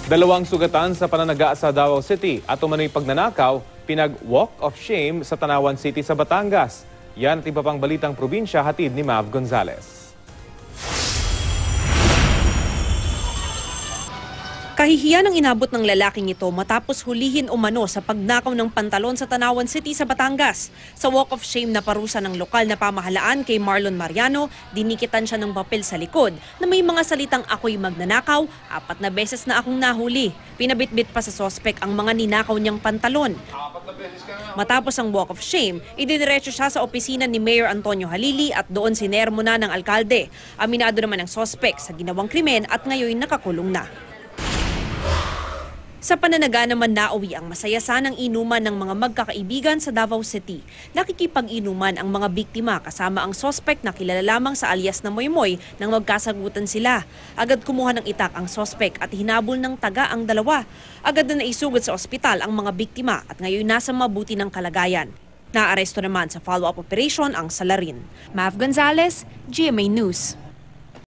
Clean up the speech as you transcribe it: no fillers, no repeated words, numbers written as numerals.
Dalawang sugatan sa pananaga sa Davao City at umano'y pagnanakaw, pinag-walk of shame sa Tanawan City sa Batangas. Yan at iba pang balitang probinsya, hatid ni Mav Gonzalez. Kahihiyan ang inabot ng lalaking ito matapos hulihin umano sa pagnakaw ng pantalon sa Tanawan City sa Batangas. Sa walk of shame na parusa ng lokal na pamahalaan kay Marlon Mariano, dinikitan siya ng papel sa likod na may mga salitang ako'y magnanakaw, 4 na beses na akong nahuli. Pinabitbit pa sa sospek ang mga ninakaw niyang pantalon. Matapos ang walk of shame, ididiretso siya sa opisina ni Mayor Antonio Halili at doon sinermo na ng alkalde. Aminado naman ang sospek sa ginawang krimen at ngayon nakakulong na. Sa pananaga naman nauwi ang masaya sanang inuman ng mga magkakaibigan sa Davao City. Nakikipag-inuman ang mga biktima kasama ang sospek na kilala lamang sa alias na Moymoy nang magkasagutan sila. Agad kumuha ng itak ang sospek at hinabol ng taga ang dalawa. Agad na naisugod sa ospital ang mga biktima at ngayon nasa mabuti ng kalagayan. Naaresto naman sa follow-up operation ang salarin. Mav Gonzalez, GMA News.